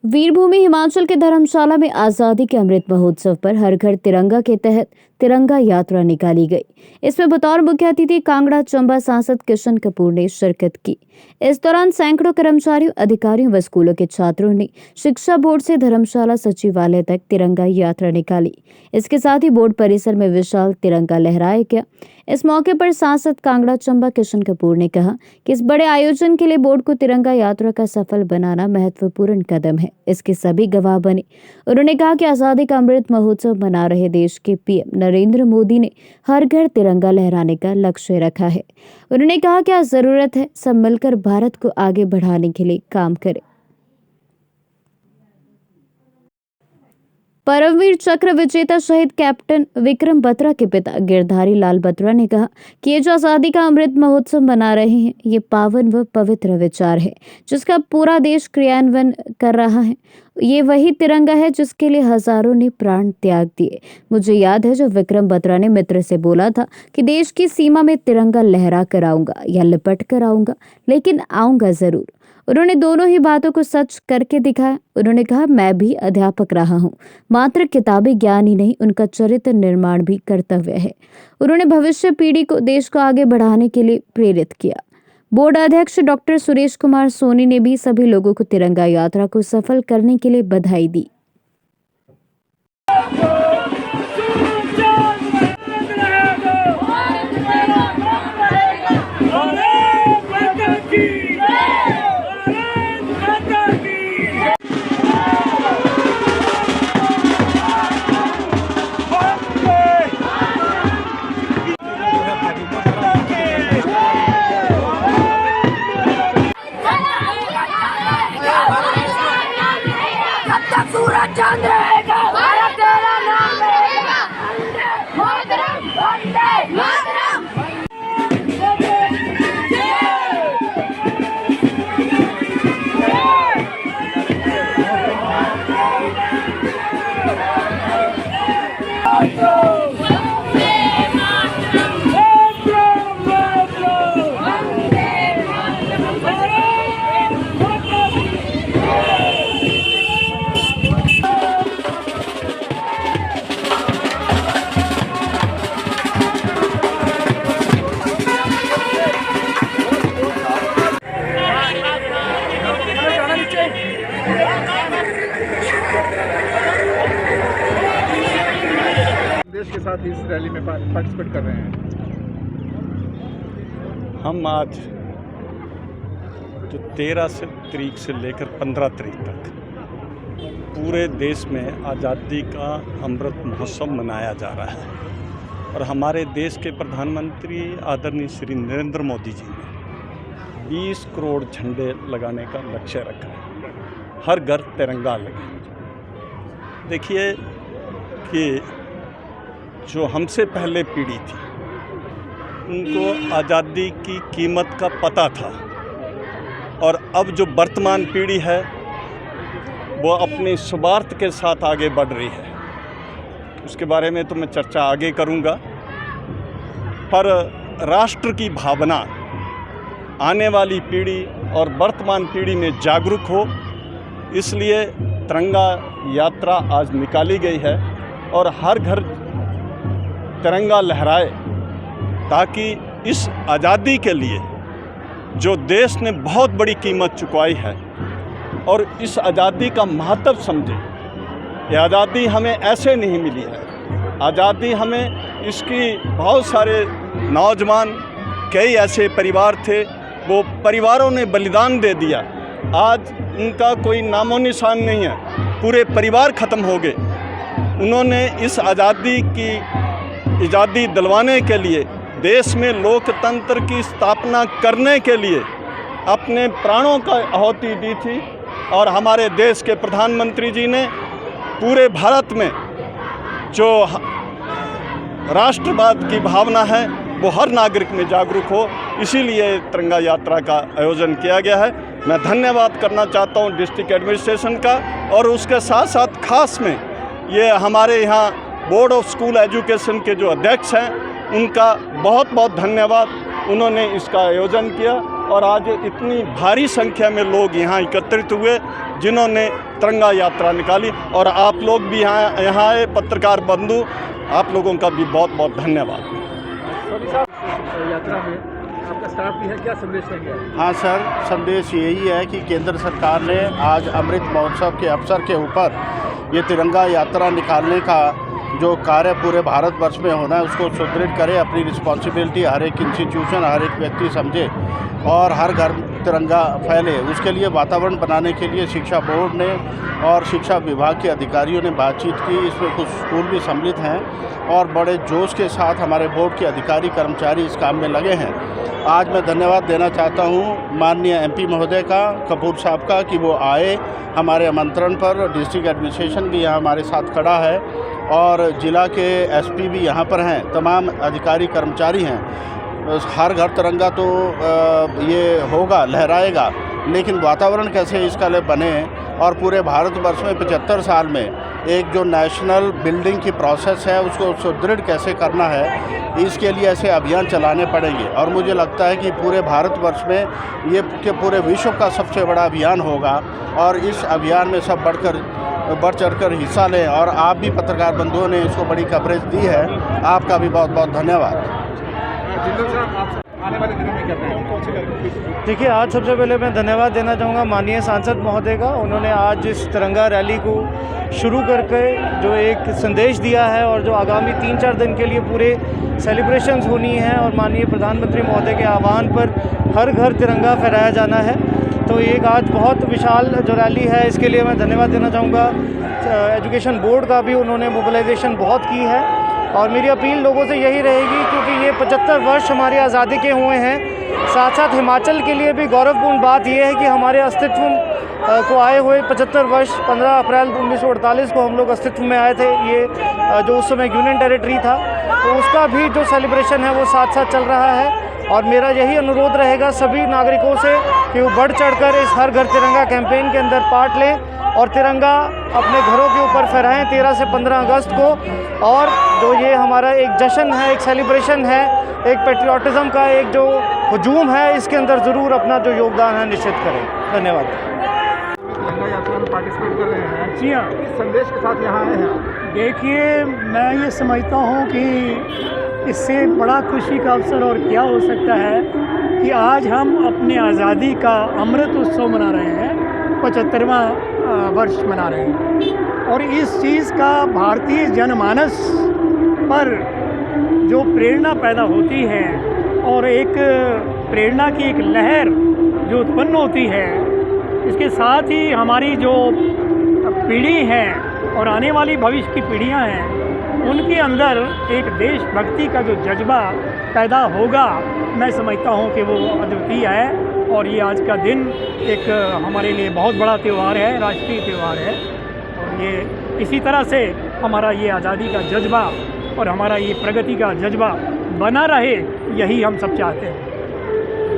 वीरभूमि हिमाचल के धर्मशाला में आजादी के अमृत महोत्सव पर हर घर तिरंगा के तहत तिरंगा यात्रा निकाली गई। इसमें बतौर मुख्य अतिथि कांगड़ा चंबा सांसद किशन कपूर ने शिरकत की। इस दौरान सैकड़ों कर्मचारियों, अधिकारियों व स्कूलों के छात्रों ने शिक्षा बोर्ड से धर्मशाला सचिवालय तक तिरंगा यात्रा निकाली। इसके साथ ही बोर्ड परिसर में विशाल तिरंगा लहराया गया। इस मौके पर सांसद कांगड़ा चंबा किशन कपूर ने कहा कि इस बड़े आयोजन के लिए बोर्ड को तिरंगा यात्रा का सफल बनाना महत्वपूर्ण कदम है। इसके सभी गवाह बने। उन्होंने कहा कि आजादी का अमृत महोत्सव मना रहे देश के पीएम नरेंद्र मोदी ने हर घर तिरंगा लहराने का लक्ष्य रखा है। उन्होंने कहा कि आज जरूरत है सब मिलकर भारत को आगे बढ़ाने के लिए काम करें। परमवीर चक्र विजेता शहीद कैप्टन विक्रम बत्रा के पिता गिरधारी लाल बत्रा ने कहा कि ये जो आजादी का अमृत महोत्सव मना रहे हैं, ये पावन व पवित्र विचार है जिसका पूरा देश क्रियान्वयन कर रहा है। ये वही तिरंगा है जिसके लिए हजारों ने प्राण त्याग दिए। मुझे याद है जब विक्रम बत्रा ने मित्र से बोला था कि देश की सीमा में तिरंगा लहरा कर आऊंगा या लिपट कर आऊंगा, लेकिन आऊंगा जरूर। उन्होंने दोनों ही बातों को सच करके दिखाया। उन्होंने कहा, मैं भी अध्यापक रहा हूँ, मात्र किताबी ज्ञान ही नहीं, उनका चरित्र निर्माण भी कर्तव्य है। उन्होंने भविष्य पीढ़ी को देश को आगे बढ़ाने के लिए प्रेरित किया। बोर्ड अध्यक्ष डॉक्टर सुरेश कुमार सोनी ने भी सभी लोगों को तिरंगा यात्रा को सफल करने के लिए बधाई दी। सूरज चांद रहेगा, भारत तेरा नाम रहेगा। मातरम, वंदे मातरम। देश के साथ इस रैली में पार्टिसिपेट कर रहे हैं। हम आज जो 13 तारीख से लेकर 15 तारीख तक पूरे देश में आज़ादी का अमृत महोत्सव मनाया जा रहा है और हमारे देश के प्रधानमंत्री आदरणीय श्री नरेंद्र मोदी जी ने 20 करोड़ झंडे लगाने का लक्ष्य रखा है। हर घर तिरंगा लगे। देखिए कि जो हमसे पहले पीढ़ी थी उनको आज़ादी की कीमत का पता था और अब जो वर्तमान पीढ़ी है वो अपने स्वार्थ के साथ आगे बढ़ रही है। उसके बारे में तो मैं चर्चा आगे करूंगा, पर राष्ट्र की भावना आने वाली पीढ़ी और वर्तमान पीढ़ी में जागरूक हो, इसलिए तिरंगा यात्रा आज निकाली गई है और हर घर तिरंगा लहराए ताकि इस आज़ादी के लिए जो देश ने बहुत बड़ी कीमत चुकाई है और इस आज़ादी का महत्व समझे। ये आज़ादी हमें ऐसे नहीं मिली है। आज़ादी हमें इसकी बहुत सारे नौजवान, कई ऐसे परिवार थे, वो परिवारों ने बलिदान दे दिया। आज उनका कोई नामो निशान नहीं है, पूरे परिवार ख़त्म हो गए। उन्होंने इस आज़ादी की आज़ादी दिलवाने के लिए, देश में लोकतंत्र की स्थापना करने के लिए अपने प्राणों का आहुति दी थी और हमारे देश के प्रधानमंत्री जी ने पूरे भारत में जो राष्ट्रवाद की भावना है वो हर नागरिक में जागरूक हो, इसीलिए तिरंगा यात्रा का आयोजन किया गया है। मैं धन्यवाद करना चाहता हूँ डिस्ट्रिक्ट एडमिनिस्ट्रेशन का और उसके साथ साथ खास में ये हमारे यहाँ बोर्ड ऑफ स्कूल एजुकेशन के जो अध्यक्ष हैं उनका बहुत बहुत धन्यवाद। उन्होंने इसका आयोजन किया। और आज इतनी भारी संख्या में लोग यहाँ एकत्रित हुए जिन्होंने तिरंगा यात्रा निकाली। और आप लोग भी यहाँ आए, पत्रकार बंधु, आप लोगों का भी बहुत बहुत धन्यवाद। यात्रा में आपका स्टाफ भी है, क्या संदेश देंगे? हाँ सर, संदेश यही है कि केंद्र सरकार ने आज अमृत महोत्सव के अवसर के ऊपर ये तिरंगा यात्रा निकालने का जो कार्य पूरे भारतवर्ष में होना है उसको सुदृढ़ करे। अपनी रिस्पॉन्सिबिलिटी हर एक इंस्टीट्यूशन, हर एक व्यक्ति समझे और हर घर तिरंगा फैले। उसके लिए वातावरण बनाने के लिए शिक्षा बोर्ड ने और शिक्षा विभाग के अधिकारियों ने बातचीत की। इसमें कुछ स्कूल भी सम्मिलित हैं और बड़े जोश के साथ हमारे बोर्ड के अधिकारी कर्मचारी इस काम में लगे हैं। आज मैं धन्यवाद देना चाहता हूं माननीय MP महोदय का, कपूर साहब का, कि वो आए हमारे आमंत्रण पर। डिस्ट्रिक्ट एडमिनिस्ट्रेशन भी यहाँ हमारे साथ खड़ा है और ज़िला के SP भी यहाँ पर हैं, तमाम अधिकारी कर्मचारी हैं। हर घर तिरंगा तो ये होगा, लहराएगा, लेकिन वातावरण कैसे इसका लिए बने और पूरे भारतवर्ष में 75 साल में एक जो नेशनल बिल्डिंग की प्रोसेस है उसको सुदृढ़ कैसे करना है, इसके लिए ऐसे अभियान चलाने पड़ेंगे। और मुझे लगता है कि पूरे भारतवर्ष में ये कि पूरे विश्व का सबसे बड़ा अभियान होगा और इस अभियान में सब बढ़ चढ़कर हिस्सा लें। और आप भी पत्रकार बंधुओं ने इसको बड़ी कवरेज दी है, आपका भी बहुत बहुत धन्यवाद। जिंदल साहब, आप आने वाले दिनों में क्या प्लान, कौन सी कार्यक्रम? देखिए, आज सबसे पहले मैं धन्यवाद देना चाहूँगा माननीय सांसद महोदय का। उन्होंने आज इस तिरंगा रैली को शुरू करके जो एक संदेश दिया है और जो आगामी 3-4 दिन के लिए पूरे सेलिब्रेशंस होनी है और माननीय प्रधानमंत्री महोदय के आह्वान पर हर घर तिरंगा फहराया जाना है, तो एक आज बहुत विशाल जो रैली है इसके लिए मैं धन्यवाद देना चाहूँगा। एजुकेशन बोर्ड का भी उन्होंने मोबिलाइजेशन बहुत की है और मेरी अपील लोगों से यही रहेगी, क्योंकि ये 75 वर्ष हमारी आज़ादी के हुए हैं। साथ साथ हिमाचल के लिए भी गौरवपूर्ण बात यह है कि हमारे अस्तित्व को आए हुए 75 वर्ष, 15 अप्रैल 1948 को हम लोग अस्तित्व में आए थे। ये जो उस समय यूनियन टेरिटरी था, तो उसका भी जो सेलिब्रेशन है वो साथ साथ चल रहा है। और मेरा यही अनुरोध रहेगा सभी नागरिकों से कि वो बढ़ चढ़कर इस हर घर तिरंगा कैंपेन के अंदर पार्ट लें और तिरंगा अपने घरों के ऊपर फहराएं 13 से 15 अगस्त को। और जो ये हमारा एक जश्न है, एक सेलिब्रेशन है, एक पेट्रियाटिज़म का एक जो हुजूम है, इसके अंदर ज़रूर अपना जो योगदान है निश्चित करें। धन्यवाद। तिरंगा यात्रा में पार्टिसिपेट कर रहे हैं, जी हाँ, किस संदेश के साथ यहाँ आए हैं? देखिए, मैं ये समझता हूँ कि इससे बड़ा खुशी का अवसर और क्या हो सकता है कि आज हम अपने आज़ादी का अमृत उत्सव मना रहे हैं, 75वां वर्ष मना रहे हैं। और इस चीज़ का भारतीय जनमानस पर जो प्रेरणा पैदा होती है और एक प्रेरणा की एक लहर जो उत्पन्न होती है, इसके साथ ही हमारी जो पीढ़ी है और आने वाली भविष्य की पीढ़ियां हैं, उनके अंदर एक देशभक्ति का जो जज्बा पैदा होगा, मैं समझता हूं कि वो अद्वितीय है। और ये आज का दिन एक हमारे लिए बहुत बड़ा त्यौहार है, राष्ट्रीय त्यौहार है। और ये इसी तरह से हमारा ये आज़ादी का जज्बा और हमारा ये प्रगति का जज्बा बना रहे, यही हम सब चाहते हैं।